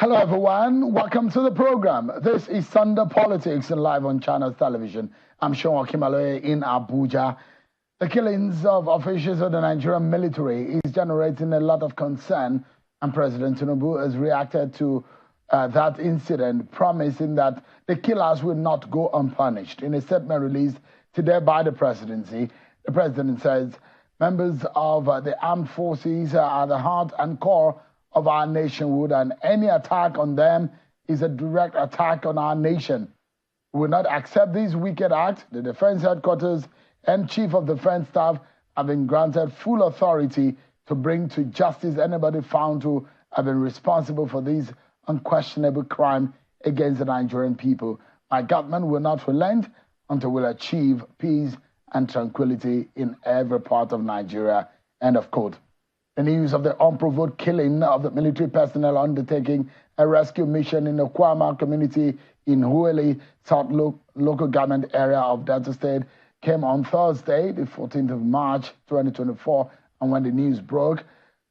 Hello everyone, welcome to the program. This is Sunday Politics and live on Channels Television. I'm Sean Okimaloye in Abuja. The killings of officials of the Nigerian military is generating a lot of concern, and President Tinubu has reacted to that incident, promising that the killers will not go unpunished. In a statement released today by the presidency, the president says members of the armed forces are the heart and core of our nationhood, and any attack on them is a direct attack on our nation. We will not accept this wicked act. The Defense Headquarters and Chief of Defense Staff have been granted full authority to bring to justice anybody found to have been responsible for this unquestionable crime against the Nigerian people. My government will not relent until we achieve peace and tranquility in every part of Nigeria. End of quote. The news of the unprovoked killing of the military personnel undertaking a rescue mission in the Kwama community in Hueli, South local government area of Delta State came on Thursday, the 14th of March, 2024. And when the news broke,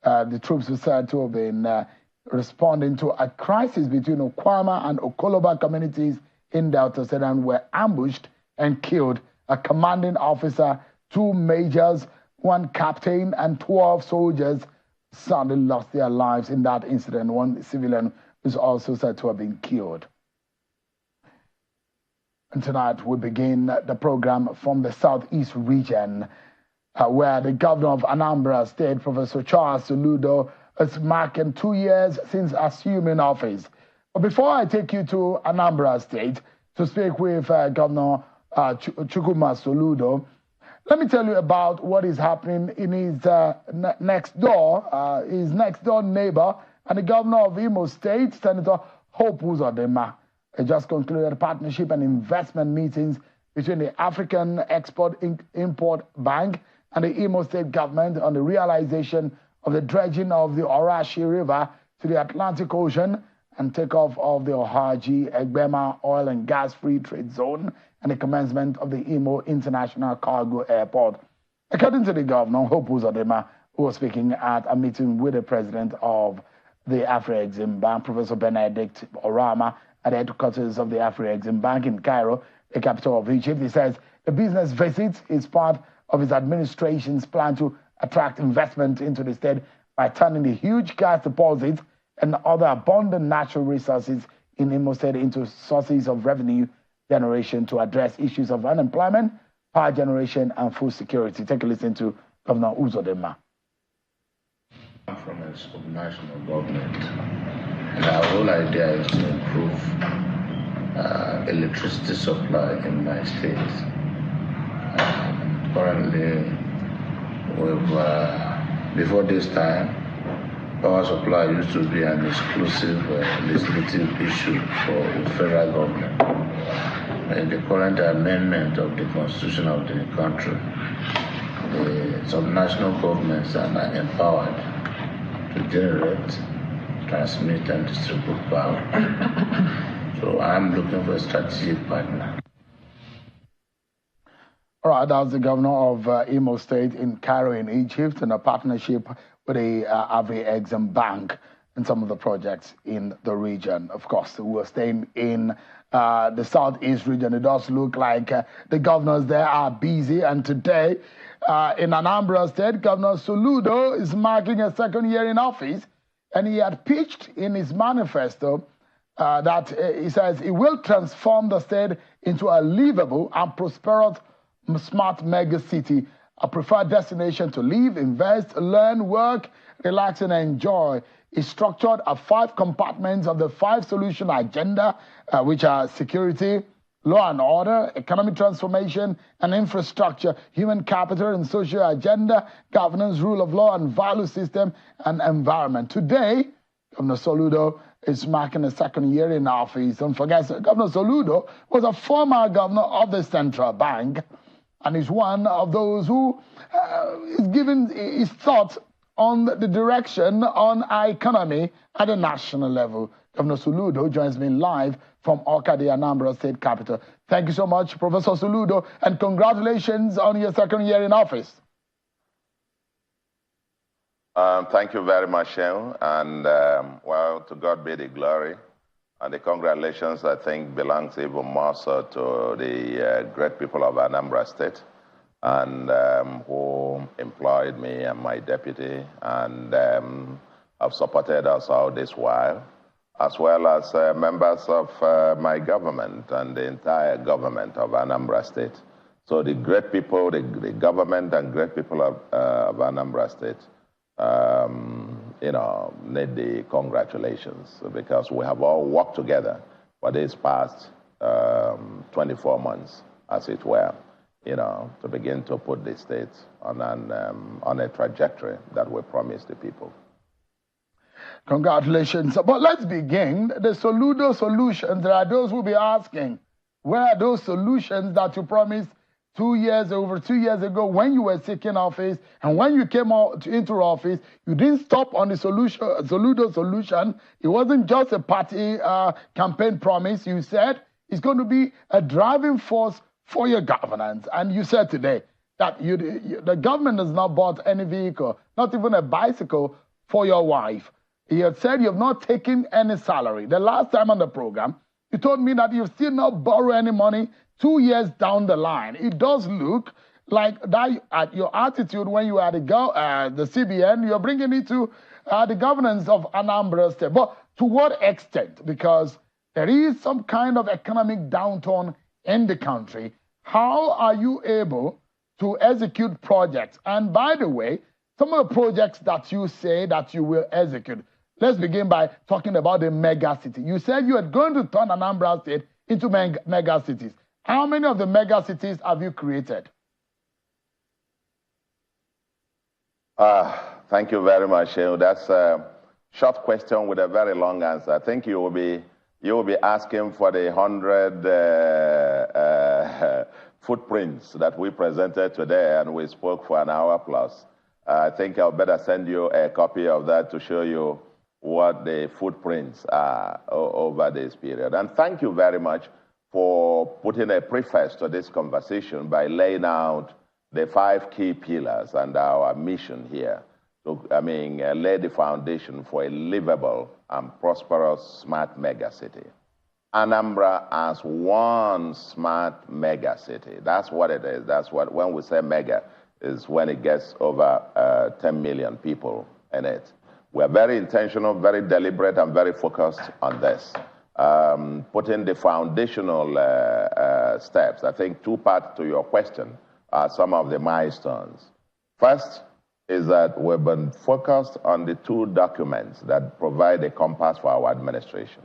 the troops were said to have been responding to a crisis between Okwama and Okoloba communities in Delta State and were ambushed and killed a commanding officer, 2 majors, 1 captain, and 12 soldiers sadly lost their lives in that incident. 1 civilian was also said to have been killed. And tonight we begin the program from the southeast region, where the governor of Anambra State, Professor Charles Soludo, is marking 2 years since assuming office. But before I take you to Anambra State to speak with Governor Chukwuma Soludo, let me tell you about what is happening in his next door neighbor and the governor of Imo State, Senator Hope Uzodinma. Just concluded partnership and investment meetings between the African Export-Import Bank and the Imo State government on the realization of the dredging of the Orashi River to the Atlantic Ocean and takeoff of the Ohaji Egbema Oil and Gas Free Trade Zone and the commencement of the Imo International Cargo Airport. According to the governor, Hope Uzodinma, who was speaking at a meeting with the president of the Afro-Exim Bank, Professor Benedict Orama, at the headquarters of the Afro-Exim Bank in Cairo, the capital of Egypt, he says the business visit is part of his administration's plan to attract investment into the state by turning the huge gas deposits and other abundant natural resources in Imo State into sources of revenue generation to address issues of unemployment, power generation, and food security. Take a listen to Governor Uzodinma. From a subnational government, and our whole idea is to improve electricity supply in my state. Currently, before this time, power supply used to be an exclusive legislative issue for the federal government. In the current amendment of the constitution of the country, the subnational governments are now empowered to generate, transmit, and distribute power. So I'm looking for a strategic partner. All right, that's the governor of Imo State in Cairo in Egypt, in a partnership with the Afro-Exim Bank and some of the projects in the region. Of course, we're staying in the southeast region. It does look like the governors there are busy, and today in Anambra State, Governor Soludo is marking a 2nd year in office, and he had pitched in his manifesto that he says he will transform the state into a livable and prosperous smart mega city, a preferred destination to live, invest, learn, work, relax, and enjoy. Is structured as 5 compartments of the 5 solution agenda, which are security, law and order, economic transformation and infrastructure, human capital and social agenda, governance, rule of law and value system, and environment. Today, Governor Soludo is marking a 2nd year in office. Don't forget, Governor Soludo was a former governor of the Central Bank and is one of those who is giving his thoughts on the direction on our economy at a national level. Governor Soludo joins me live from Awka, the Anambra State capital. Thank you so much, Professor Soludo, and congratulations on your 2nd year in office. Thank you very much, Shehu. And well, to God be the glory. And the congratulations, I think, belongs even more so to the great people of Anambra State, and who employed me and my deputy, and have supported us all this while, as well as members of my government and the entire government of Anambra State. So the great people, the government and great people of Anambra State, need the congratulations, because we have all worked together for these past 24 months, as it were, to begin to put the state on a trajectory that we promised the people. Congratulations. But let's begin. The Soludo solutions, there are those who will be asking, where are those solutions that you promised over 2 years ago when you were seeking office, and when you came into office, you didn't stop on the Soludo solution. It wasn't just a party campaign promise. You said it's going to be a driving force for your governance. And you said today that the government has not bought any vehicle, not even a bicycle for your wife. You had said you have not taken any salary. The last time on the program, you told me that you've still not borrowed any money 2 years down the line. It does look like that your attitude when you were at the CBN, you're bringing it to the governance of Anambra State. But to what extent? Because there is some kind of economic downturn in the country. How are you able to execute projects? And by the way, some of the projects that you say that you will execute, let's begin by talking about the mega city. You said you are going to turn Anambra State into mega cities. How many of the mega cities have you created? Thank you very much, Shehu. That's a short question with a very long answer. I think you will be asking for the 100 footprints that we presented today, and we spoke for an hour plus. I think I'll better send you a copy of that to show you what the footprints are over this period. And thank you very much for putting a preface to this conversation by laying out the 5 key pillars and our mission here to, lay the foundation for a livable and prosperous smart mega city. Anambra as one smart mega city. That's what it is. That's what, when we say mega, is when it gets over 10 million people in it. We're very intentional, very deliberate, and very focused on this. Putting the foundational steps. I think 2 parts to your question are some of the milestones. First is that we've been focused on the 2 documents that provide a compass for our administration.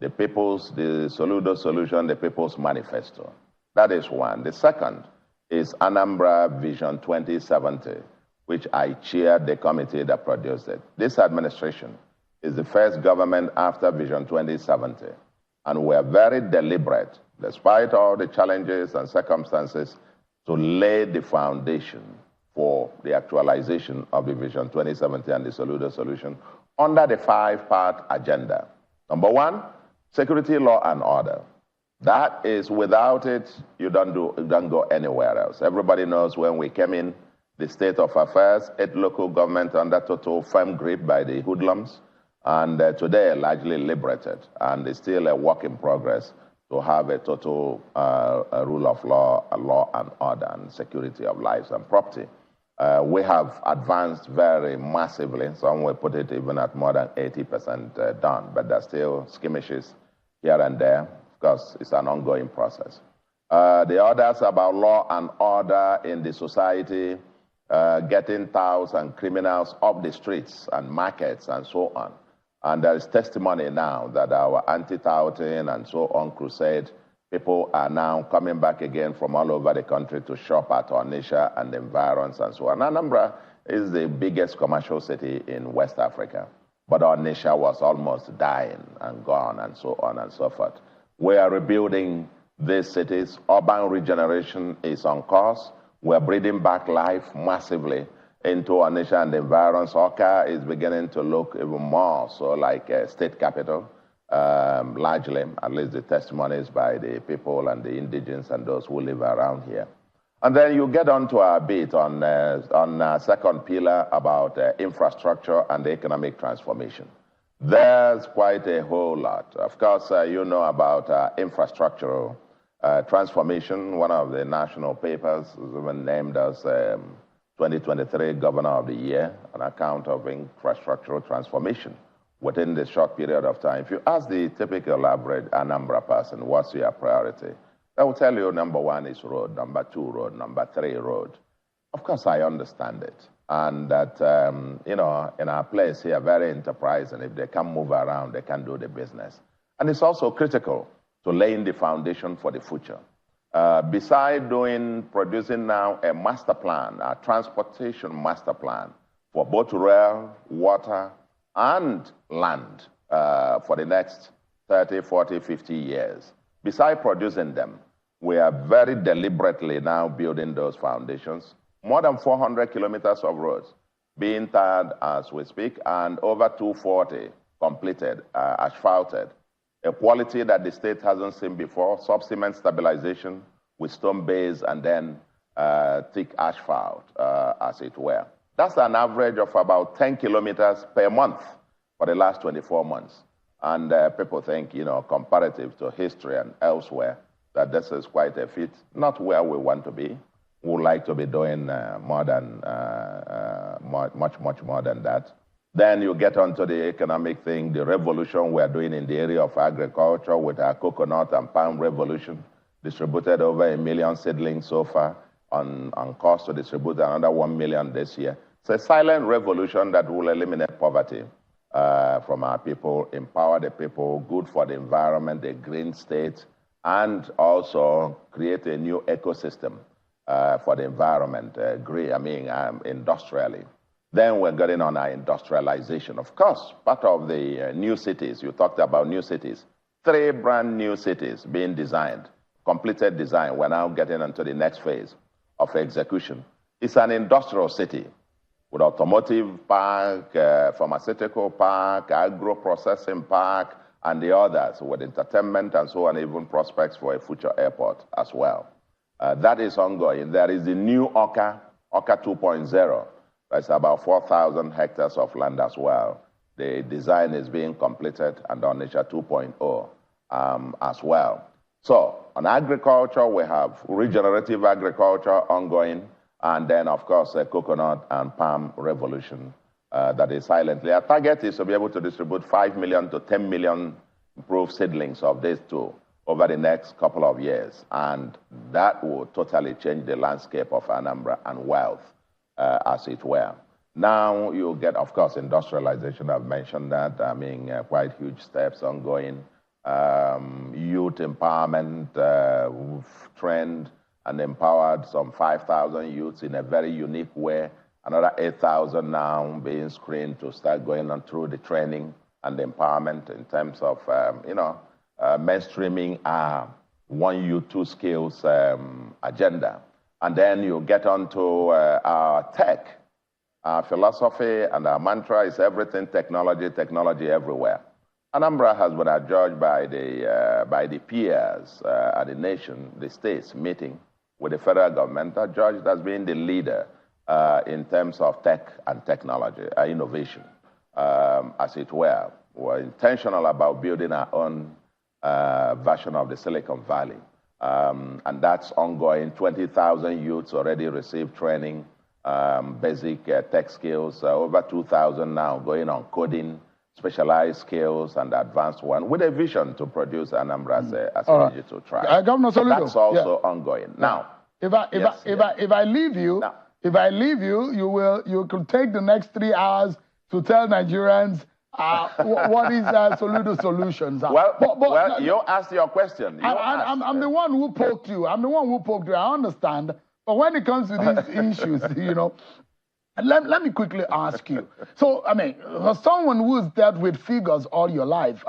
The Soludo Solution, the People's Manifesto. That is one. The second is Anambra Vision 2070, which I chaired the committee that produced it. This administration is the first government after Vision 2070. And we're very deliberate, despite all the challenges and circumstances, to lay the foundation for the actualization of the Vision 2070 and the Soludo Solution under the 5-part agenda. Number 1, security, law, and order. That is, without it, you don't go anywhere else. Everybody knows when we came in, the state of affairs, 8 local governments under total firm grip by the hoodlums, and today largely liberated, and it's still a work in progress to have a total rule of law and order and security of lives and property. We have advanced very massively. Some will put it even at more than 80% done, but there's still skirmishes here and there because it's an ongoing process. The others about law and order in the society, getting touts and criminals off the streets and markets and so on. And there is testimony now that our anti-touting and so on crusade, people are now coming back again from all over the country to shop at Onitsha and the environs and so on. Anambra is the biggest commercial city in West Africa, but Onitsha was almost dying and gone and so on and so forth. We are rebuilding these cities. Urban regeneration is on course. We're breathing back life massively into Onitsha and the environs. Oka is beginning to look even more so like a state capital, largely, at least the testimonies by the people and the indigents and those who live around here. And then you get on to our bit on second pillar about infrastructure and economic transformation. There's quite a whole lot. Of course, you know about infrastructural transformation. One of the national papers was even named as 2023 Governor of the Year on account of infrastructural transformation within this short period of time. If you ask the typical average Anambra person, what's your priority? I will tell you number one is road, number two road, number three road. Of course, I understand it. And that, you know, in our place here, very enterprising. If they can move around, they can do the business. And it's also critical to laying the foundation for the future. Besides producing now a master plan, a transportation master plan for both rail, water, and land for the next 30, 40, 50 years. Besides producing them, we are very deliberately now building those foundations. More than 400 kilometers of roads being tarred as we speak, and over 240 completed, asphalted. A quality that the state hasn't seen before, sub-cement stabilization with stone base and then thick asphalt, as it were. That's an average of about 10 kilometers per month for the last 24 months. And people think, you know, comparative to history and elsewhere, that this is quite a feat, not where we want to be. We would like to be doing more than, much more than that. Then you get onto the economic thing, the revolution we're doing in the area of agriculture with our coconut and palm revolution, distributed over 1 million seedlings so far, on course to distribute another 1 million this year. It's a silent revolution that will eliminate poverty from our people, empower the people, good for the environment, the green state, and also create a new ecosystem for the environment, industrially. Then we're getting on our industrialization. Of course, part of the new cities, you talked about new cities, 3 brand new cities being designed, completed design. We're now getting into the next phase of execution. It's an industrial city with automotive park, pharmaceutical park, agro-processing park, and the others with entertainment and so on, even prospects for a future airport as well. That is ongoing. There is the new Oka 2.0. That's about 4,000 hectares of land as well. The design is being completed, and Onitsha 2.0 as well. So on agriculture, we have regenerative agriculture ongoing, and then, of course, a coconut and palm revolution that is silently. Our target is to be able to distribute 5 million to 10 million improved seedlings of these two over the next couple of years, and that will totally change the landscape of Anambra and wealth, as it were. Now you get, of course, industrialization. I've mentioned that. I mean, quite huge steps ongoing. Youth empowerment, we've trained and empowered some 5,000 youths in a very unique way. Another 8,000 now being screened to start going on through the training and the empowerment in terms of, mainstreaming our One Youth, Two Skills agenda. And then you get onto our tech. Our philosophy and our mantra is everything technology, technology everywhere. Anambra has been adjudged by the peers at the nation, the states meeting with the federal government, adjudged as being the leader in terms of tech and technology, innovation, as it were. We're intentional about building our own version of the Silicon Valley. And that's ongoing. 20,000 youths already received training, basic tech skills, over 2,000 now going on coding, specialized skills, and advanced one, with a vision to produce Anambra as a digital tribe. Governor Soludo, that's also ongoing. Now, if I leave you, you could take the next 3 hours to tell Nigerians what is Soludo Solutions. Well, you asked your question. I'm the one who poked you. I'm the one who poked you. I understand. But when it comes to these issues, you know, let me quickly ask you. So, I mean, for someone who's dealt with figures all your life,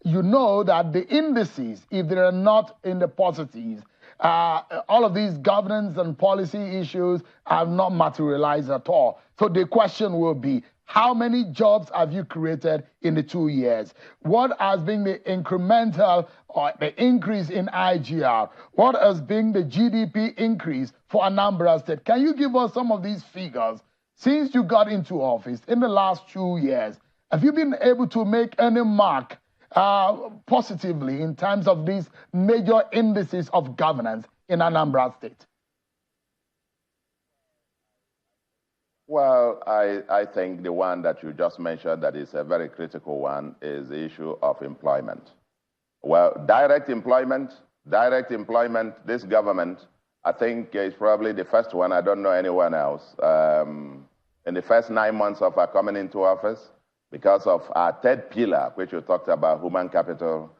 you know that the indices, if they are not in the positives, all of these governance and policy issues have not materialized at all. So the question will be, How many jobs have you created in the 2 years? What has been the incremental or the increase in IGR? What has been the GDP increase for Anambra State? Can you give us some of these figures? Since you got into office in the last 2 years, have you been able to make any mark positively in terms of these major indices of governance in Anambra State? Well, I think the one that you just mentioned that is a very critical one is the issue of employment. Well, direct employment, this government, I think is probably the first one. I don't know anyone else. In the first 9 months of our coming into office, because of our third pillar, which you talked about, human capital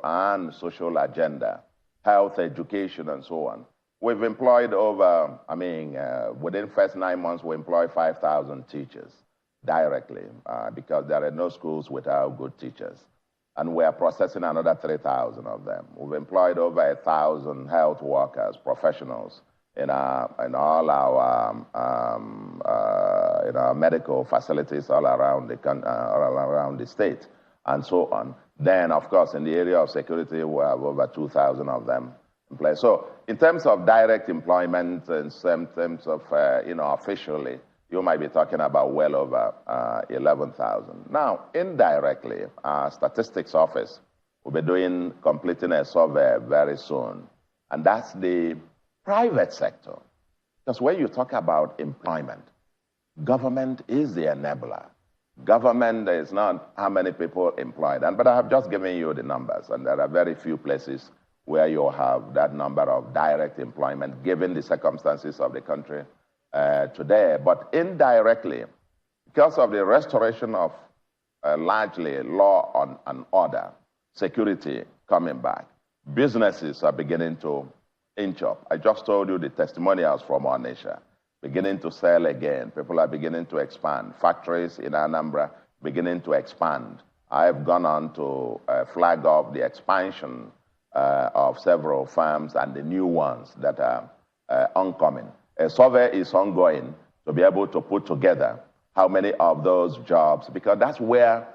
and social agenda, health, education, and so on. We've employed over, within the first 9 months, we employed 5,000 teachers directly because there are no schools without good teachers. And we are processing another 3,000 of them. We've employed over 1,000 health workers, professionals in all our medical facilities all around the state and so on. Then, of course, in the area of security, we have over 2,000 of them in place. So in terms of direct employment and in terms of, officially, you might be talking about well over 11,000. Now, indirectly, our statistics office will be completing a survey very soon. And that's the private sector. Because when you talk about employment, government is the enabler. Government is not how many people employed. But I have just given you the numbers, and there are very few places where you have that number of direct employment, given the circumstances of the country today. But indirectly, because of the restoration of largely law and order, security coming back, businesses are beginning to inch up. I just told you the testimonials from our nation, beginning to sell again. People are beginning to expand. Factories in Anambra beginning to expand. I've gone on to flag off the expansion of several farms and the new ones that are oncoming. A survey is ongoing to be able to put together how many of those jobs, because that's where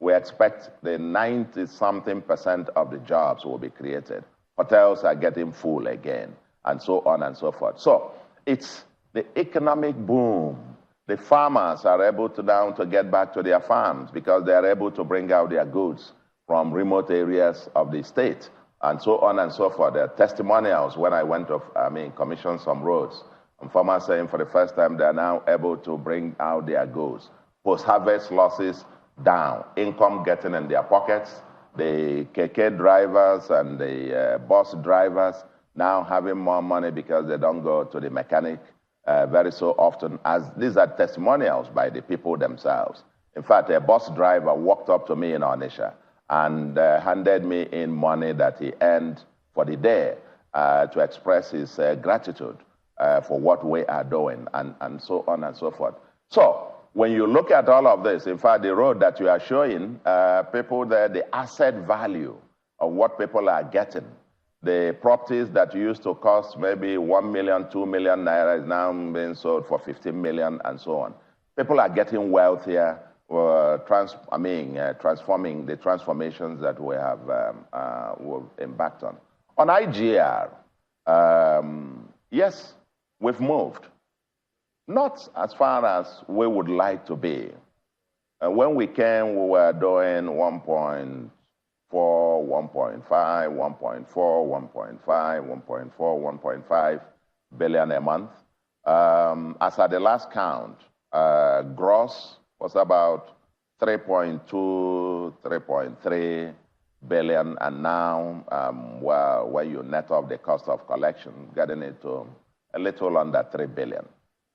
we expect the 90-something% of the jobs will be created. Hotels are getting full again, and so on and so forth. So it's the economic boom. The farmers are able to now to get back to their farms because they are able to bring out their goods from remote areas of the state, and so on and so forth. There are testimonials when I went to, commission some roads, and farmers saying for the first time they are now able to bring out their goods. Post-harvest losses down, income getting in their pockets. The keke drivers and the bus drivers now having more money because they don't go to the mechanic very so often, as these are testimonials by the people themselves. In fact, a bus driver walked up to me in Onitsha and handed me in money that he earned for the day to express his gratitude for what we are doing, and so on and so forth. So when you look at all of this, in fact, the road that you are showing, people there, the asset value of what people are getting, the properties that used to cost maybe 1 million, 2 million naira is now being sold for 15 million and so on. People are getting wealthier, transforming the transformations that we have embarked on. On IGR, yes, we've moved. Not as far as we would like to be. When we came, we were doing 1.4, 1.5, 1.4, 1.5, 1.4, 1.5 billion a month. As at the last count, gross was about 3.2, 3.3 billion, and now, when you net off the cost of collection, getting it to a little under 3 billion.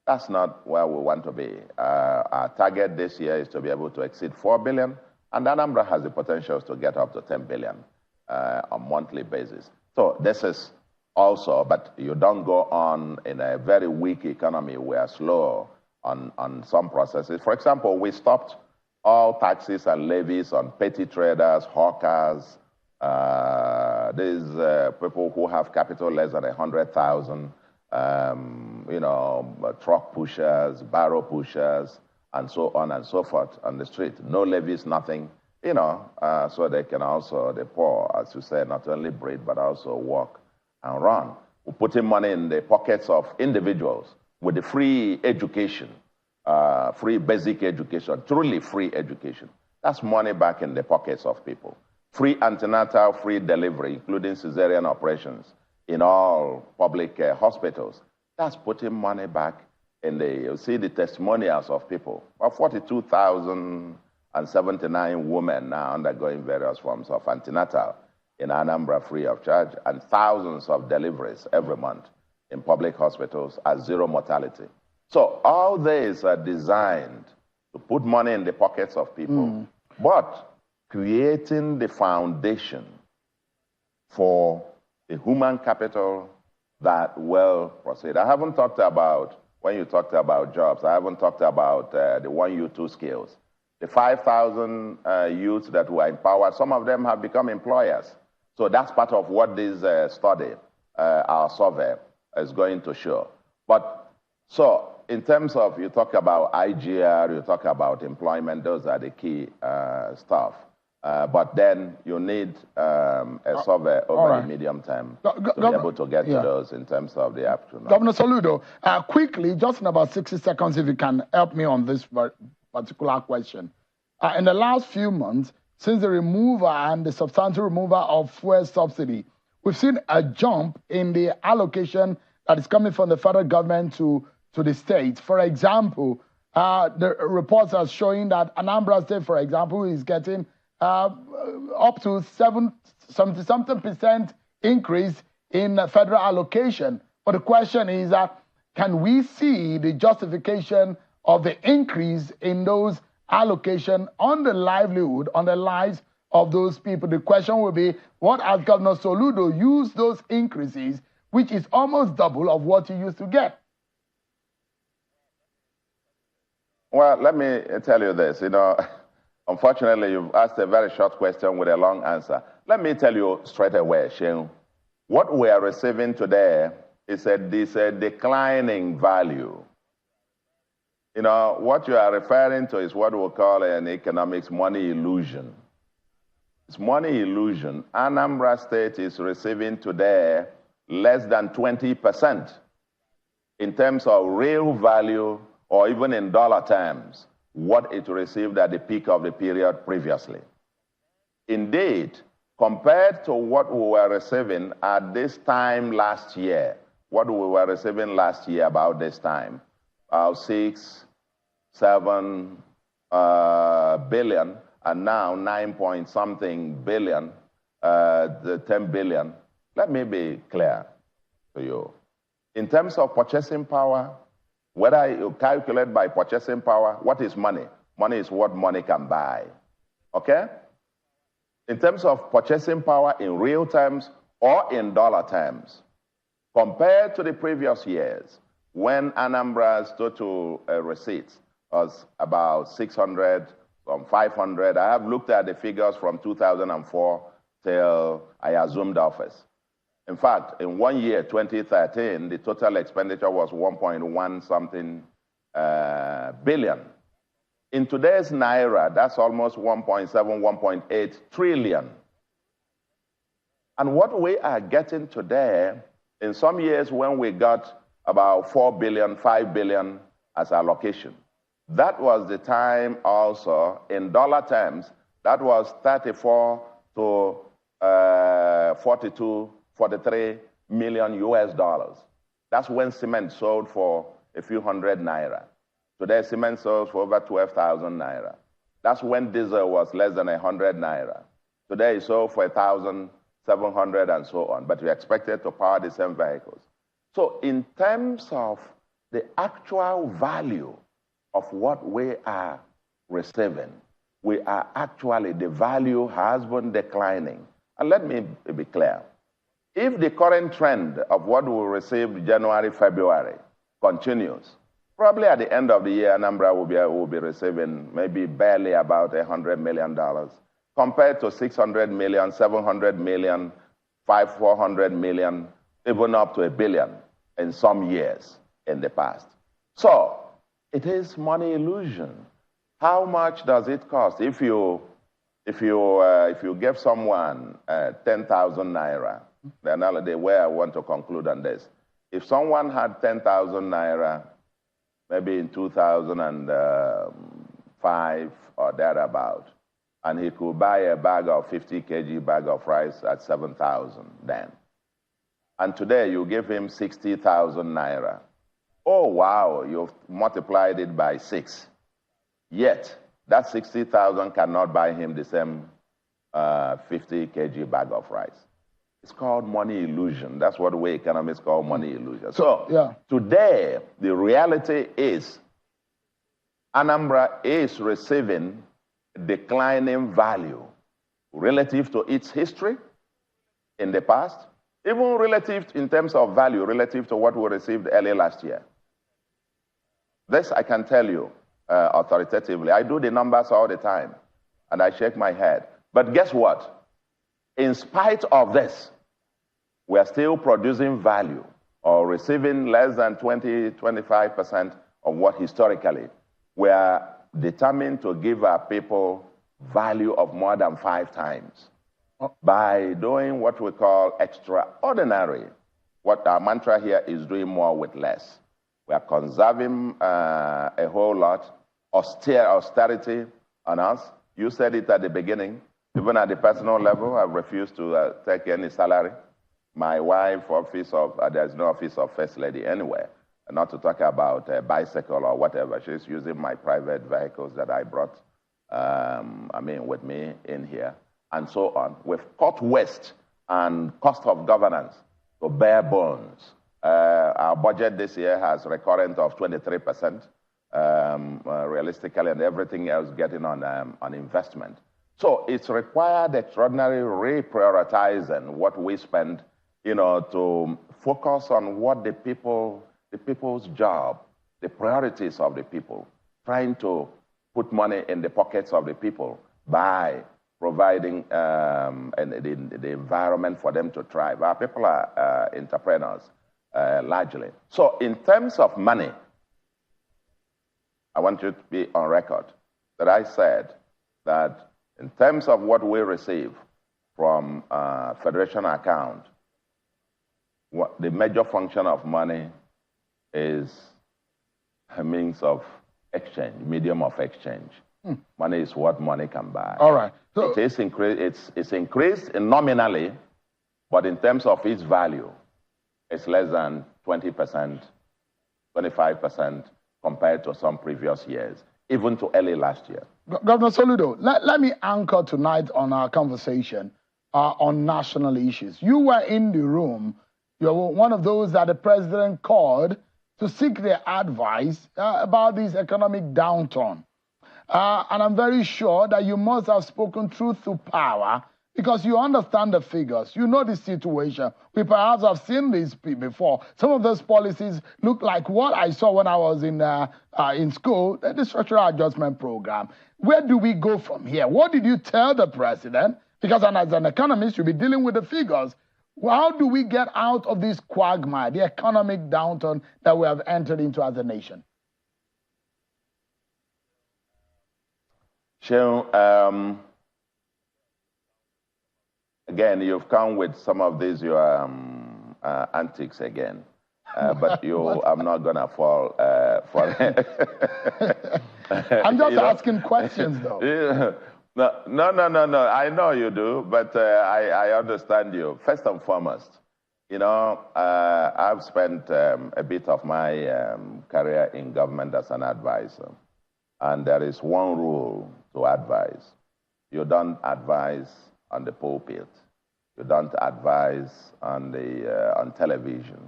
That's not where we want to be. Our target this year is to be able to exceed 4 billion, and Anambra has the potential to get up to 10 billion on a monthly basis. So this is also, but you don't go on in a very weak economy. We are slow on some processes. For example, we stopped all taxes and levies on petty traders, hawkers, these people who have capital less than 100,000. truck pushers, barrow pushers, and so on and so forth on the street. No levies, nothing, so they can also, the poor, as you said, not only breathe, but also walk and run. We're putting money in the pockets of individuals with the free education, free basic education, truly free education. That's money back in the pockets of people. Free antenatal, free delivery, including cesarean operations in all public hospitals. That's putting money back in you see the testimonials of people. About 42,079 women now undergoing various forms of antenatal in Anambra free of charge, and thousands of deliveries every month in public hospitals at zero mortality. So all these are designed to put money in the pockets of people, but creating the foundation for a human capital that will proceed. I haven't talked about, when you talked about jobs, I haven't talked about the 1U2 skills. The 5,000 youths that were empowered, some of them have become employers. So that's part of what this study, our survey, is going to show. But so in terms of, you talk about IGR, you talk about employment, those are the key stuff. But then you need a survey over the medium term to be able to get to those in terms of the afternoon. Governor Soludo, quickly, just in about 60 seconds, if you can help me on this particular question. In the last few months, since the removal and the substantial removal of fuel subsidy, we've seen a jump in the allocation that is coming from the federal government to the states. For example, the reports are showing that Anambra State, for example, is getting up to 70-something% increase in federal allocation. But the question is can we see the justification of the increase in those allocation on the livelihood, on the lives of those people? The question will be, what has Governor Soludo used those increases, which is almost double of what he used to get? Well, let me tell you this. Unfortunately, you've asked a very short question with a long answer. Let me tell you straight away, Shane. What we are receiving today is a declining value. What you are referring to is what we call in economics money illusion. It's money illusion. Anambra State is receiving today less than 20% in terms of real value, or even in dollar terms, what it received at the peak of the period previously. Indeed, compared to what we were receiving at this time last year, what we were receiving last year about this time, 6, 7 billion, and now 9-point-something billion, the 10 billion. Let me be clear to you. In terms of purchasing power, whether you calculate by purchasing power, what is money? Money is what money can buy, okay? In terms of purchasing power in real terms or in dollar terms, compared to the previous years, when Anambra's total receipts was about 600, from 500. I have looked at the figures from 2004 till I assumed office. In fact, in 1 year, 2013, the total expenditure was 1.1-something billion. In today's Naira, that's almost 1.7, 1.8 trillion. And what we are getting today, in some years when we got about 4 billion, 5 billion as allocation, that was the time also, in dollar terms, that was 34 to 42, 43 million US dollars. That's when cement sold for a few hundred Naira. Today, cement sells for over 12,000 Naira. That's when diesel was less than 100 Naira. Today, it sold for 1,700 and so on, but we expected to power the same vehicles. So in terms of the actual value of what we are receiving, we are actually, the value has been declining. And let me be clear. If the current trend of what we received January, February continues, probably at the end of the year, Anambra will be receiving maybe barely about $100 million, compared to 600 million, 700 million, 400 million, even up to $1 billion in some years. in the past. So it is money illusion. How much does it cost? If you give someone 10,000 naira, the analogy where I want to conclude on this, if someone had 10,000 naira, maybe in 2005 or thereabout, and he could buy a bag of 50 kg bag of rice at 7,000 then. And today you give him 60,000 naira. Oh, wow, you've multiplied it by 6. Yet, that 60,000 cannot buy him the same 50 kg bag of rice. It's called money illusion. That's what we economists call money illusion. So, today, the reality is Anambra is receiving declining value relative to its history in the past, even relative in terms of value relative to what we received early last year. This I can tell you authoritatively. I do the numbers all the time, and I shake my head. But guess what? In spite of this, we are still producing value or receiving less than 20, 25% of what historically we are determined to give our people value of more than 5 times by doing what we call extraordinary. What our mantra here is doing more with less. We are conserving a whole lot, austerity on us. You said it at the beginning. Even at the personal level, I've refused to take any salary. My wife, there's no office of First Lady anywhere. Not to talk about a bicycle or whatever. She's using my private vehicles that I brought, with me in here, and so on. We've cut waste and cost of governance to bare bones. Our budget this year has recurrent of 23%, realistically, and everything else getting on investment. So it's required extraordinary reprioritizing what we spend, to focus on what the people's job, the priorities of the people, trying to put money in the pockets of the people by providing the environment for them to thrive. Our people are entrepreneurs, largely. So in terms of money, I want you to be on record that I said that in terms of what we receive from Federation account, the major function of money is a means of exchange, medium of exchange. Money is what money can buy. All right. So it's increased nominally, but in terms of its value, it's less than 20%, 25% compared to some previous years, even to early last year. Governor Soludo, let me anchor tonight on our conversation on national issues. You were in the room. You were one of those that the president called to seek their advice about this economic downturn. And I'm very sure that you must have spoken truth to power because you understand the figures. You know the situation. We perhaps have seen this before. Some of those policies look like what I saw when I was in school, the structural adjustment program. Where do we go from here? What did you tell the president? Because as an economist, you'll be dealing with the figures. How do we get out of this quagmire, the economic downturn that we have entered into as a nation? Seun, again, you've come with some of these your antics again, but I'm not gonna fall for it. I'm just asking questions, though. No. I know you do, but I understand you. First and foremost, I've spent a bit of my career in government as an advisor, and there is one rule to advise. You don't advise on the pulpit. You don't advise on television.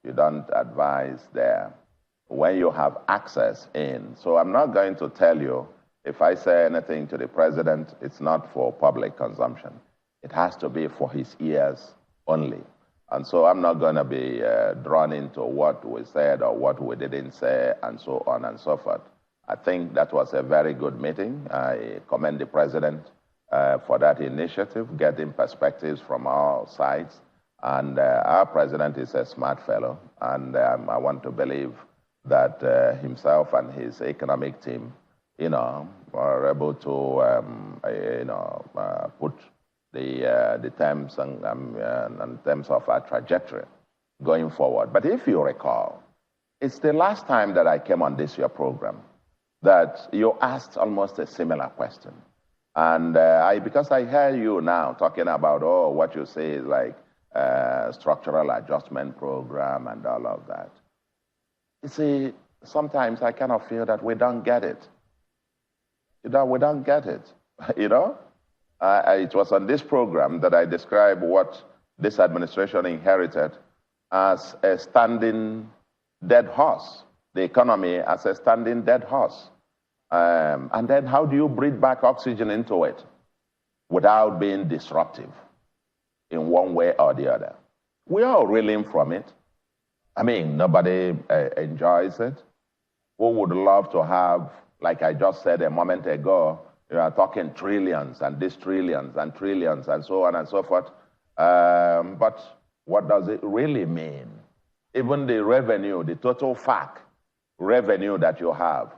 You don't advise there. When you have access in. So I'm not going to tell you, if I say anything to the president, it's not for public consumption. It has to be for his ears only. And so I'm not going to be drawn into what we said or what we didn't say and so on and so forth. I think that was a very good meeting. I commend the president for that initiative, getting perspectives from all sides. And our president is a smart fellow, and I want to believe that himself and his economic team, are able to, put the terms and terms of our trajectory going forward. But if you recall, it's the last time that I came on this your program that you asked almost a similar question. And because I hear you now talking about, what you say is like structural adjustment program and all of that. You see, sometimes I kind of feel that we don't get it. We don't get it, It was on this program that I described what this administration inherited as a standing dead horse, the economy as a standing dead horse. And then how do you breathe back oxygen into it without being disruptive in one way or the other? We are reeling from it. I mean, nobody enjoys it. Who would love to have, like I just said a moment ago, you are talking trillions and this trillions and trillions and so on and so forth. But what does it really mean? Even the revenue, the total FAC revenue that you have,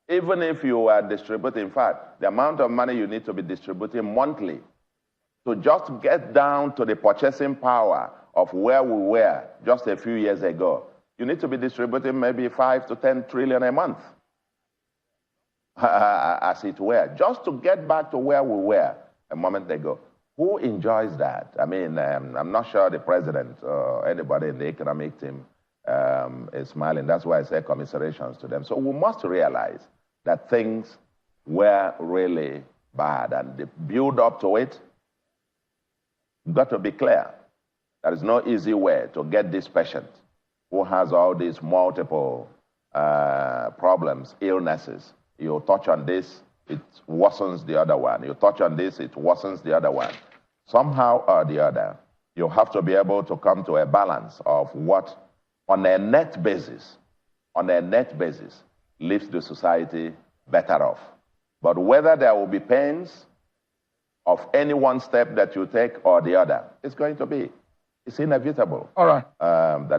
even if you are distributing, in fact, the amount of money you need to be distributing monthly to just get down to the purchasing power of where we were just a few years ago, you need to be distributing maybe 5 to 10 trillion a month, as it were, just to get back to where we were a moment ago. Who enjoys that? I mean, I'm not sure the president or anybody in the economic team is smiling. That's why I say commiserations to them. So we must realize that things were really bad, and the build up to it got to be clear. There is no easy way to get this patient who has all these multiple problems, illnesses. You touch on this, it worsens the other one. You touch on this, it worsens the other one. Somehow or the other, you have to be able to come to a balance of what, on a net basis, leaves the society better off. But whether there will be pains of any one step that you take or the other, it's going to be. It's inevitable. All right.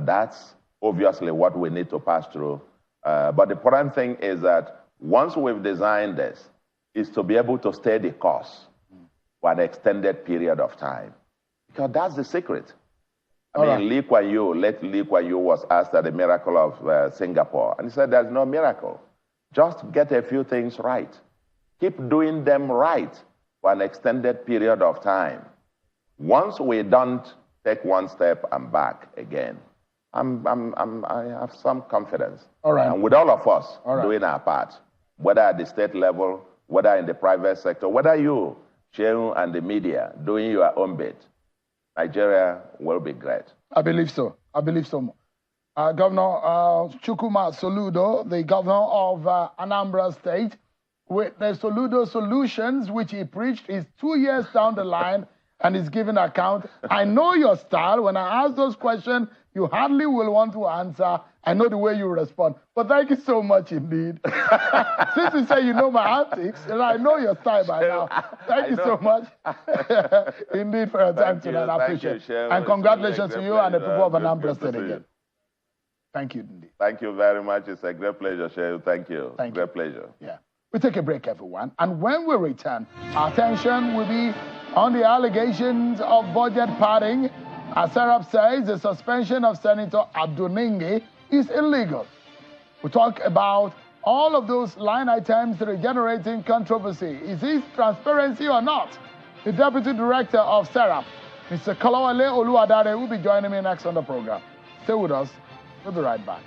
That's obviously what we need to pass through. But the important thing is that once we've designed this, is to be able to stay the course for an extended period of time. Because that's the secret. Late Lee Kuan Yew was asked at the miracle of Singapore, and he said there's no miracle. Just get a few things right. Keep doing them right for an extended period of time. Once we don't take one step and back again, I have some confidence. All right. And with all of us doing our part, whether at the state level, whether in the private sector, whether you, Shehu, and the media doing your own bit, Nigeria will be great. I believe so. Governor Chukwuma Soludo, the governor of Anambra State, with the Soludo solutions, which he preached, is 2 years down the line and is giving account. I know your style. When I ask those questions, you hardly will want to answer. I know the way you respond. But thank you so much indeed. Since you say you know my antics, and I know your style by now. Thank you so much indeed for your time tonight. I appreciate it. And congratulations to you and the people of Anambra State again. Thank you indeed. Thank you very much. It's a great pleasure, Shehu. Thank you. Great pleasure. Yeah. We take a break, everyone. And when we return, our attention will be on the allegations of budget padding. As Serap says, the suspension of Senator Ningi is illegal. We talk about all of those line items that are generating controversy. Is this transparency or not? The Deputy Director of Serap, Mr. Kalawale Oluwadare, will be joining me next on the program. Stay with us. We'll be right back.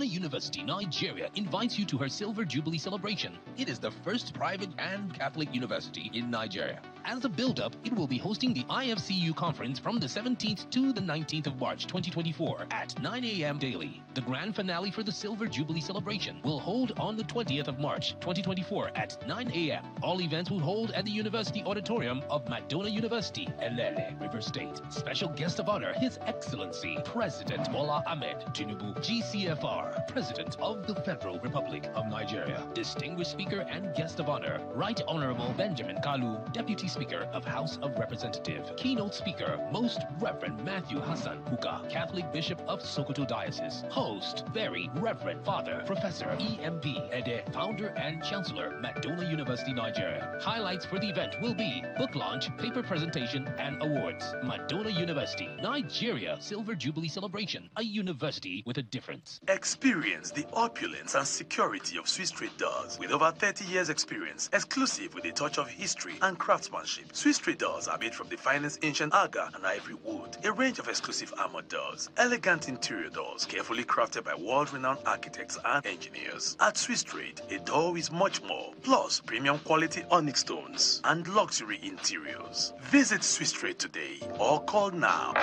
University, Nigeria invites you to her Silver Jubilee celebration. It is the first private and Catholic university in Nigeria. As a build-up, it will be hosting the IFCU conference from the 17th to the 19th of March 2024 at 9 a.m. daily. The grand finale for the Silver Jubilee celebration will hold on the 20th of March 2024 at 9 a.m. All events will hold at the University Auditorium of Madonna University, Elele, River State. Special guest of honor, His Excellency President Bola Ahmed Tinubu, GCFR, President of the Federal Republic of Nigeria. Distinguished speaker and guest of honor, Right Honorable Benjamin Kalu, Deputy Speaker of House of Representatives. Keynote speaker, Most Reverend Matthew Hassan Kuka, Catholic Bishop of Sokoto Diocese. Host, Very Reverend Father Professor E.M.B. Ede, Founder and Chancellor, Madonna University, Nigeria. Highlights for the event will be book launch, paper presentation, and awards. Madonna University, Nigeria Silver Jubilee Celebration, a university with a difference. Experience the opulence and security of Swiss Trade Doors. With over 30 years experience, exclusive with a touch of history and craftsmanship, Swiss Trade Doors are made from the finest ancient aga and ivory wood. A range of exclusive armored doors, elegant interior doors, carefully crafted by world-renowned architects and engineers. At Swiss Trade, a door is much more, plus premium quality onyx stones and luxury interiors. Visit Swiss Trade today or call now.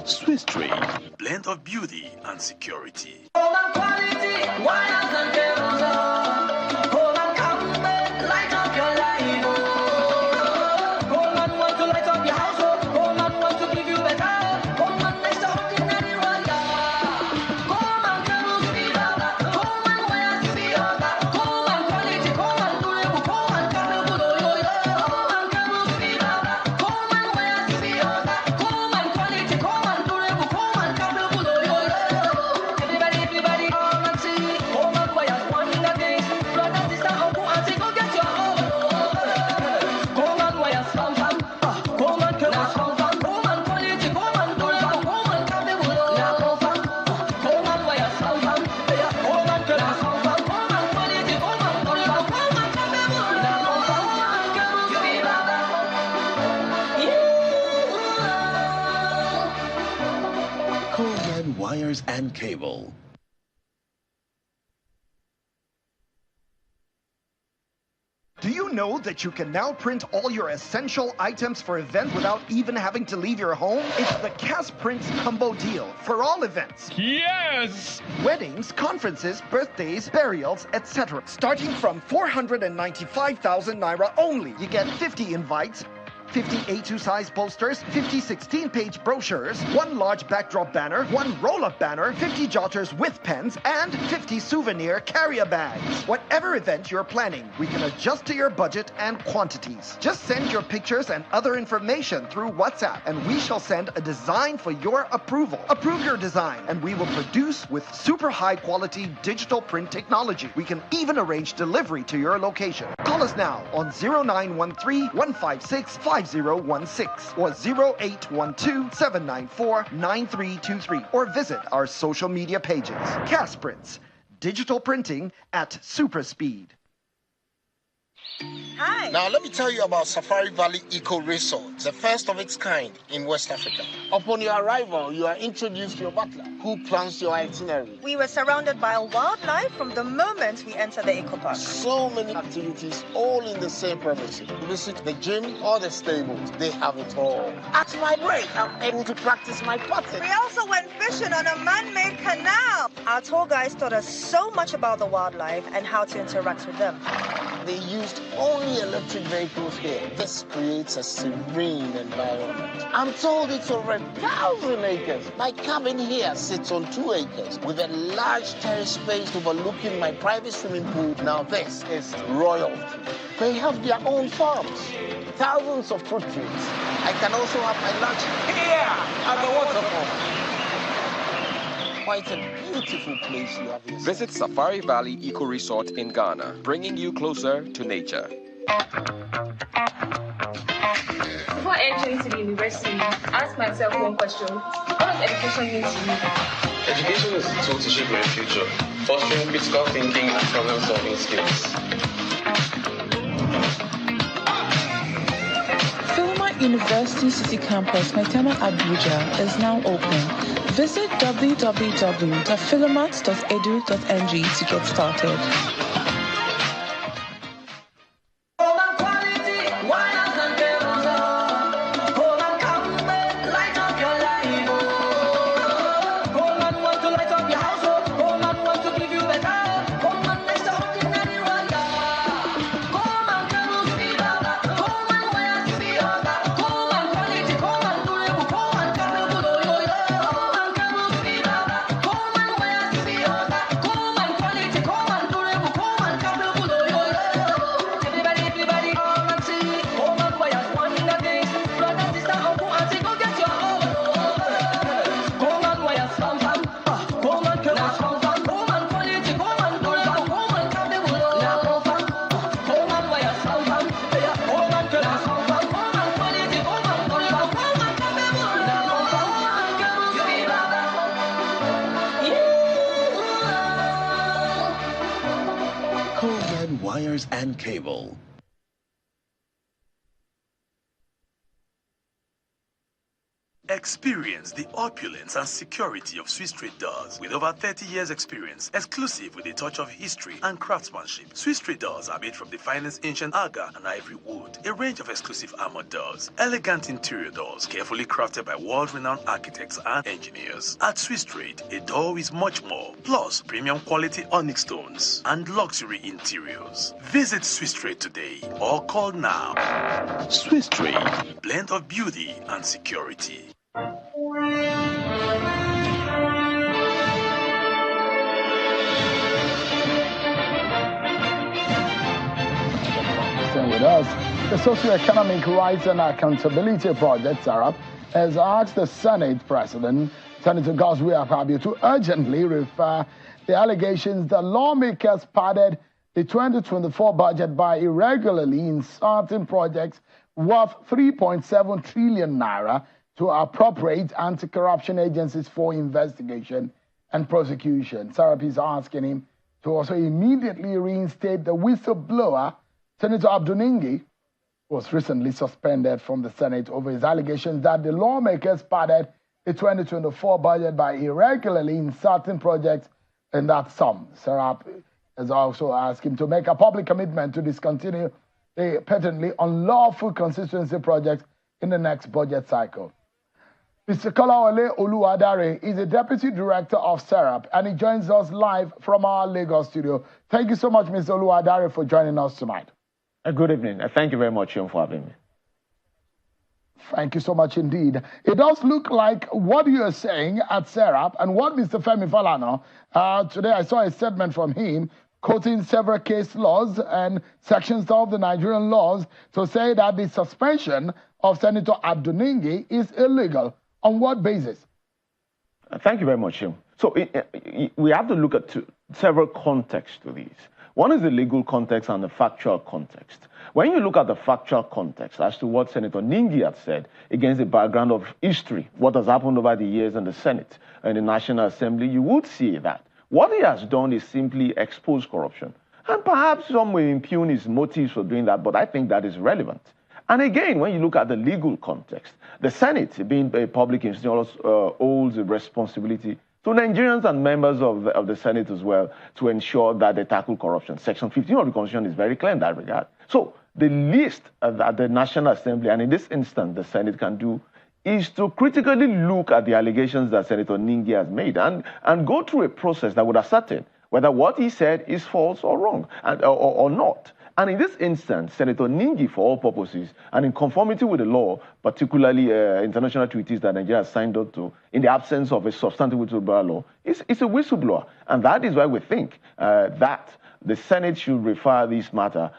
Swiss Trade, blend of beauty and security. Wires and cable. Do you know that you can now print all your essential items for events without even having to leave your home? It's the Cash Prints Combo Deal for all events. Yes! Weddings, conferences, birthdays, burials, etc. Starting from 495,000 Naira only. You get 50 invites, 50 A2 size posters, 50 16-page brochures, 1 large backdrop banner, 1 roll-up banner, 50 jotters with pens, and 50 souvenir carrier bags. Whatever event you're planning, we can adjust to your budget and quantities. Just send your pictures and other information through WhatsApp, and we shall send a design for your approval. Approve your design, and we will produce with super high-quality digital print technology. We can even arrange delivery to your location. Call us now on 0913-156-5016 or 0812-794-9323 or visit our social media pages. Cash Prints, digital printing at super speed. Hi. Now let me tell you about Safari Valley Eco Resort, the first of its kind in West Africa. Upon your arrival, you are introduced to your butler, who plans your itinerary. We were surrounded by wildlife from the moment we entered the eco park. So many activities, all in the same premises. Visit the gym or the stables, they have it all. At my break, I'm able to practice my putting. We also went fishing on a man-made canal. Our tour guides taught us so much about the wildlife and how to interact with them. They used only electric vehicles here. This creates a serene environment. I'm told it's over 1,000 acres. My cabin here sits on 2 acres with a large terrace space overlooking my private swimming pool. Now this is royalty. They have their own farms, thousands of fruit trees. I can also have my lunch here at the waterfall. Quite a beautiful place you have here. Visit Safari Valley Eco Resort in Ghana, bringing you closer to nature. Before entering to the university, ask myself one question. What does education mean to you? Education is a tool to shape my future, fostering critical thinking and problem-solving skills. Philomart University City Campus, Maitama Abuja, is now open. Visit www.philomart.edu.ng to get started. Quality, why not and cable. Experience the opulence and security of Swiss traders with over 30 years experience, exclusive with a touch of history and craftsmanship. Swiss traders are made from the finest ancient aga and ivory wood, a range of exclusive armored doors, elegant interior doors carefully crafted by world-renowned architects and engineers. At Swiss Trade, a door is much more, plus premium quality onyx stones and luxury interiors. Visit Swiss Trade today or call now. Swiss Trade, blend of beauty and security. Staying with us, the Socioeconomic Rights and Accountability Project, SARAP, has asked the Senate President, Senator Godswill Akpabio, to urgently refer the allegations that lawmakers padded the 2024 budget by irregularly inserting projects worth 3.7 trillion naira to appropriate anti-corruption agencies for investigation and prosecution. SARAP is asking him to also immediately reinstate the whistleblower, Senator Ningi, who was recently suspended from the Senate over his allegations that the lawmakers padded the 2024 budget by irregularly inserting projects in that sum. SARAP has also asked him to make a public commitment to discontinue the patently unlawful constituency projects in the next budget cycle. Mr. Kolawole Oluwadare is the Deputy Director of SARAP, and he joins us live from our Lagos studio. Thank you so much, Mr. Oluwadare, for joining us tonight. Good evening. Thank you very much for having me. Thank you so much indeed. It does look like what you are saying at SARAP and what Mr. Femi Falana, today I saw a statement from him quoting several case laws and sections of the Nigerian laws to say that the suspension of Senator Ningi is illegal. On what basis? Thank you very much, Jim. So we have to look at several contexts to these. One is the legal context and the factual context. When you look at the factual context as to what Senator Ningi had said against the background of history, what has happened over the years in the Senate and the National Assembly, you would see that what he has done is simply expose corruption. And perhaps some will impugn his motives for doing that, but I think that is relevant. And again, when you look at the legal context, the Senate, being a public institution, holds a responsibility to Nigerians and members of the Senate as well to ensure that they tackle corruption. Section 15 of the Constitution is very clear in that regard. So the least that the National Assembly, and in this instance the Senate, can do is to critically look at the allegations that Senator Ningi has made and go through a process that would ascertain whether what he said is false or wrong or not. And in this instance, Senator Ningi, for all purposes, and in conformity with the law, particularly international treaties that Nigeria has signed up to, in the absence of a substantive whistleblower law, is a whistleblower. And that is why we think that the Senate should refer this matter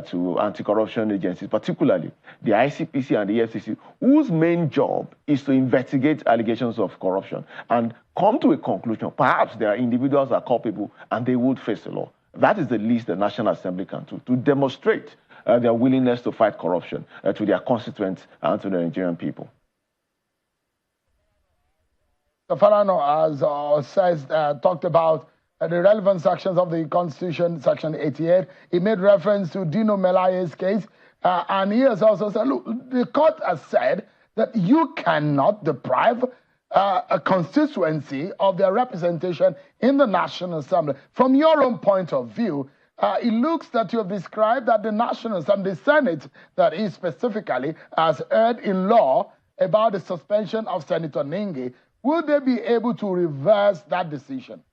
to anti-corruption agencies, particularly the ICPC and the EFCC, whose main job is to investigate allegations of corruption and come to a conclusion. Perhaps there are individuals that are culpable and they would face the law. That is the least the National Assembly can do, to demonstrate their willingness to fight corruption to their constituents and to the Nigerian people. Falano has talked about the relevant sections of the Constitution, Section 88. He made reference to Dino Melaye's case, and he has also said, look, the court has said that you cannot deprive a constituency of their representation in the National Assembly. From your own point of view, it looks that you have described that the National Assembly, the Senate, that is specifically, has erred in law about the suspension of Senator Ningi. Will they be able to reverse that decision?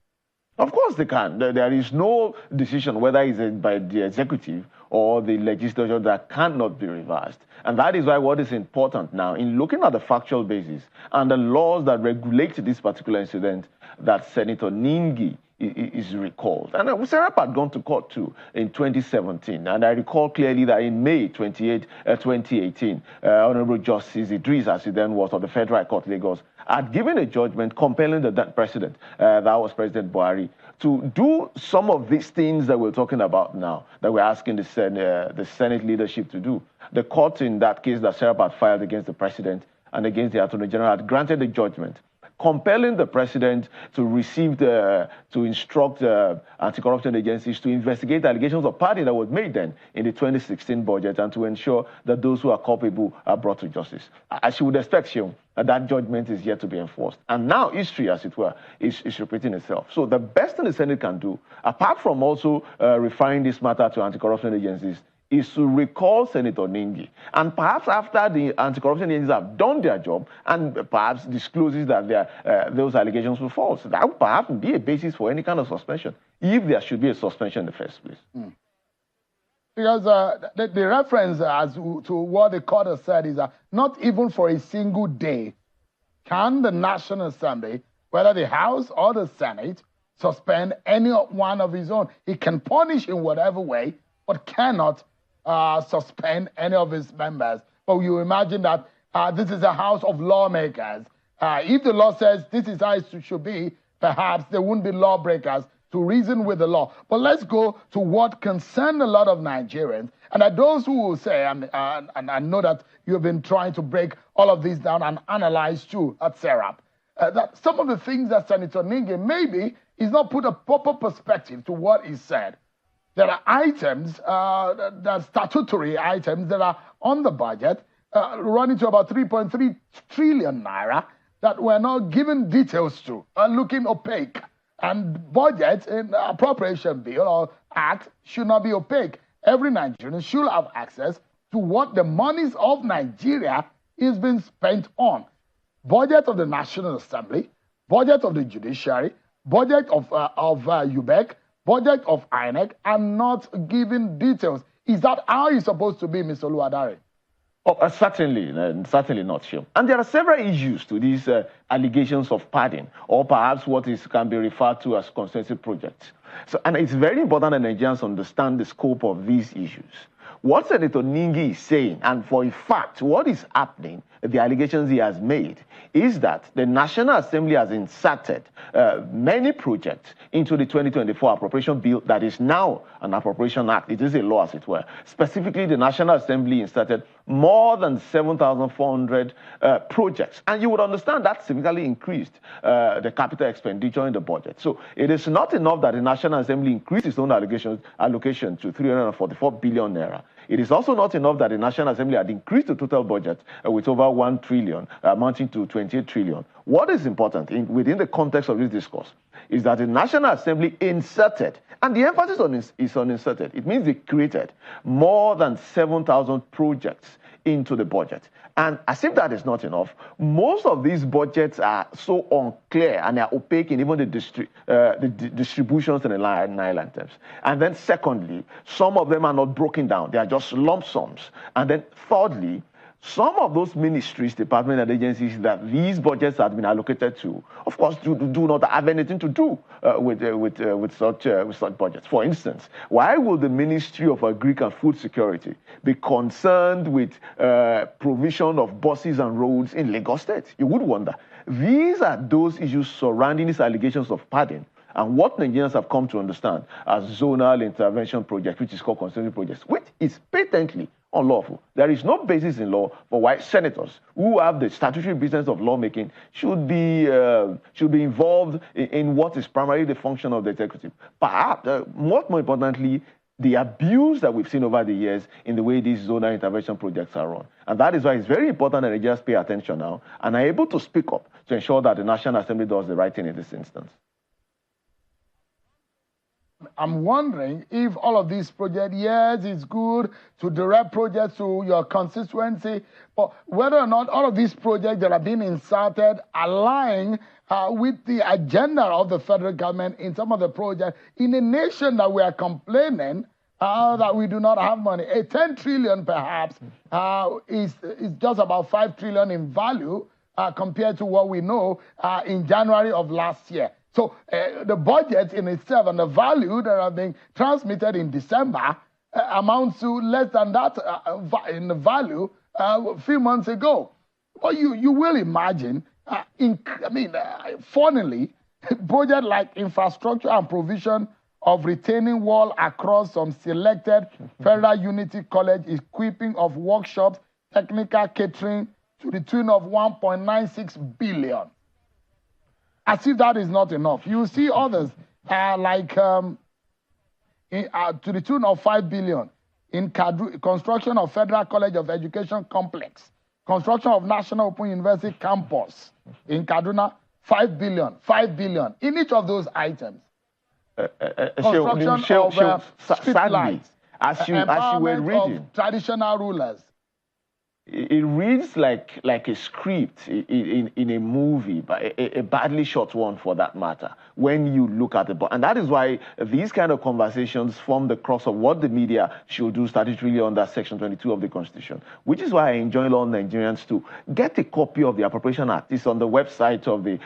Of course they can. There is no decision, whether it's by the executive or the legislature, that cannot be reversed. And that is why what is important now, in looking at the factual basis and the laws that regulate this particular incident, that Senator Ningi is recalled. And SARAP had gone to court too in 2017. And I recall clearly that in May 28, 2018, Honorable Justice Idris, as he then was, of the Federal High Court, Lagos, had given a judgment compelling the then president, that was President Buhari, to do some of these things that we're talking about now, that we're asking the Senate leadership to do. The court in that case that SARAP had filed against the president and against the Attorney General had granted a judgment compelling the president to instruct anti-corruption agencies to investigate allegations of party that was made then in the 2016 budget and to ensure that those who are culpable are brought to justice. As you would expect, that judgment is yet to be enforced. And now history, as it were, is repeating itself. So the best thing the Senate can do, apart from also referring this matter to anti-corruption agencies, is to recall Senator Ningi. And perhaps after the anti-corruption agencies have done their job and perhaps discloses that those allegations were false, that would perhaps be a basis for any kind of suspension, if there should be a suspension in the first place. Because the reference as to what the court has said is that not even for a single day can the National Assembly, whether the House or the Senate, suspend any one of his own. He can punish in whatever way, but cannot suspend any of his members. But you imagine that this is a house of lawmakers. If the law says this is how it should be, perhaps there wouldn't be lawbreakers to reason with the law. But let's go to what concerns a lot of Nigerians. And that those who will say, and I know that you've been trying to break all of this down and analyze too at SERAP, that some of the things that Senator Ningi maybe is not put a proper perspective to what he said. There are items, the statutory items that are on the budget, running to about 3.3 trillion naira that we're not given details to, are looking opaque. And budget in appropriation bill or act should not be opaque. Every Nigerian should have access to what the monies of Nigeria is being spent on. Budget of the National Assembly, budget of the Judiciary, budget of UBEC, budget of INEC, and not giving details. Is that how it's supposed to be, Mr. Oluwadare? Oh, certainly not, sure. And there are several issues to these allegations of padding, or perhaps what can be referred to as consensus projects. So, and it's very important that Nigerians understand the scope of these issues. What Senator Ningi is saying, and for a fact, what is happening, the allegations he has made, is that the National Assembly has inserted many projects into the 2024 appropriation bill that is now an appropriation act. It is a law, as it were. Specifically, the National Assembly inserted more than 7,400 projects. And you would understand that significantly increased the capital expenditure in the budget. So it is not enough that the National Assembly increased its own allocation to 344 billion naira. It is also not enough that the National Assembly had increased the total budget with over 1 trillion, amounting to 28 trillion. What is important within the context of this discourse is that the National Assembly inserted, and the emphasis is on inserted. It means they created more than 7,000 projects into the budget. And as if that is not enough, most of these budgets are so unclear and they are opaque in even the distributions and the line items. And then secondly, some of them are not broken down. They are just lump sums. And then thirdly, some of those ministries, departments, and agencies that these budgets have been allocated to, of course, do not have anything to do with such budgets. For instance, why would the Ministry of Agriculture and Food Security be concerned with provision of buses and roads in Lagos State? You would wonder. These are those issues surrounding these allegations of padding and what Nigerians have come to understand as zonal intervention projects, which is called consensus projects, which is patently unlawful. There is no basis in law for why senators who have the statutory business of lawmaking should be involved in what is primarily the function of the executive. Perhaps, more importantly, the abuse that we've seen over the years in the way these zonal intervention projects are run. And that is why it's very important that they just pay attention now and are able to speak up to ensure that the National Assembly does the right thing in this instance. I'm wondering if all of these projects, yes, it's good to direct projects to your constituency, but whether or not all of these projects that are being inserted align with the agenda of the federal government in some of the projects in a nation that we are complaining that we do not have money. A 10 trillion perhaps is just about 5 trillion in value compared to what we know in January of last year. So the budget in itself and the value that are being transmitted in December amounts to less than that in the value a few months ago. Well, you will imagine, funnily, projects like infrastructure and provision of retaining wall across some selected Federal Unity College, equipping of workshops, technical catering to the tune of 1.96 billion. As if that is not enough. You see others to the tune of 5 billion in construction of Federal College of Education complex, construction of National Open University campus in Kaduna, 5 billion, 5 billion in each of those items. Construction of street lights, as you were reading, of traditional rulers. It reads like a script in a movie, but a badly shot one for that matter, when you look at it. And that is why these kind of conversations form the crux of what the media should do statutorily under Section 22 of the Constitution, which is why I enjoin all Nigerians to get a copy of the Appropriation Act. It's on the website of the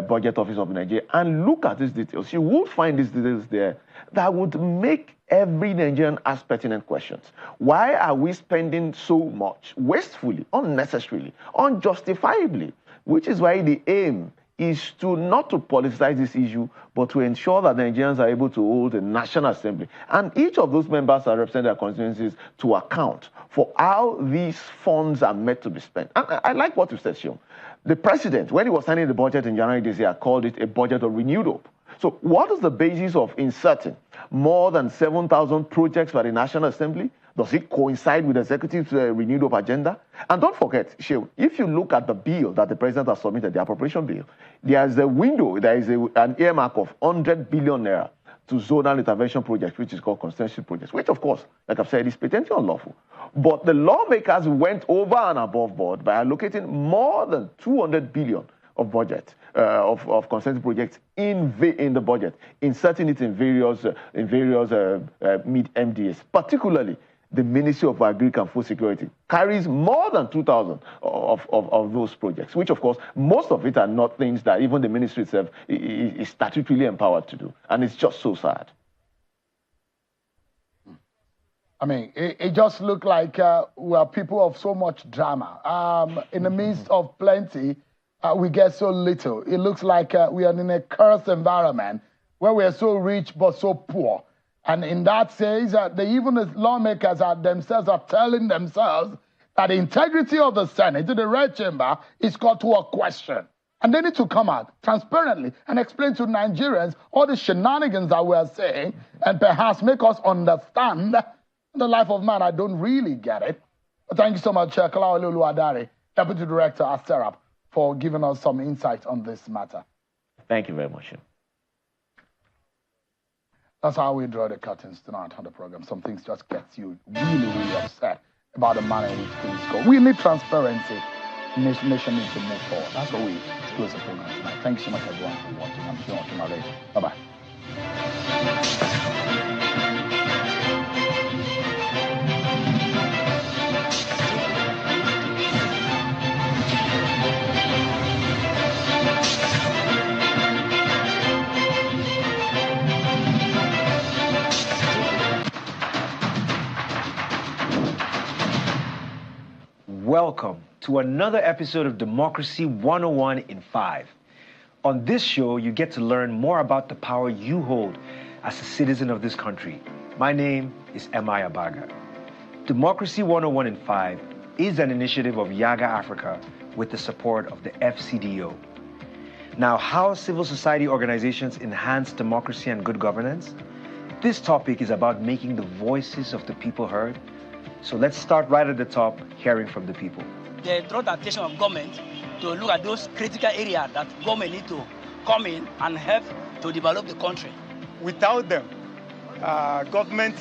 Budget Office of Nigeria, and look at these details. You would find these details there that would make every Nigerian ask pertinent questions. Why are we spending so much wastefully, unnecessarily, unjustifiably? Which is why the aim is not to politicize this issue, but to ensure that Nigerians are able to hold a National Assembly. And each of those members are representing their constituencies to account for how these funds are meant to be spent. And I like what you said, Shion. The president, when he was signing the budget in January this year, called it a budget of renewed hope. So what is the basis of inserting more than 7,000 projects for the National Assembly? Does it coincide with the executive's renewed hope agenda? And don't forget, Sheil, if you look at the bill that the president has submitted, the appropriation bill, there is a window, there is an earmark of 100 billion naira to zonal intervention projects, which is called constituency projects, which of course, like I've said, is patently unlawful. But the lawmakers went over and above board by allocating more than 200 billion of budget of consensus projects in the budget, inserting it in various mid-MDAs, particularly the Ministry of Agriculture and Food Security carries more than 2,000 of those projects, which of course, most of it are not things that even the ministry itself is statutorily empowered to do. And it's just so sad. I mean, it just looked like we are people of so much drama. In the midst of plenty, we get so little. It looks like we are in a cursed environment where we are so rich but so poor. And in that sense, even the lawmakers themselves are telling themselves that the integrity of the Senate, the Red Chamber, is called to a question. And they need to come out transparently and explain to Nigerians all the shenanigans that we are saying and perhaps make us understand the life of man. I don't really get it. But thank you so much, Akeredolu Adare, Deputy Director at SERAP, for giving us some insight on this matter. Thank you very much. That's how we draw the curtains tonight on the program. Some things just get you really, really upset about the manner in which things go. We need transparency. The nation needs to move forward. That's what we close the program tonight. Thank you so much, everyone, for watching. I'm sure I'll Bye-bye. Welcome to another episode of Democracy 101 in 5. On this show, you get to learn more about the power you hold as a citizen of this country. My name is M.I. Abaga. Democracy 101 in 5 is an initiative of Yaga Africa with the support of the FCDO. Now, how civil society organizations enhance democracy and good governance? This topic is about making the voices of the people heard. So let's start right at the top, hearing from the people. They draw the attention of government to look at those critical areas that government need to come in and help to develop the country. Without them, government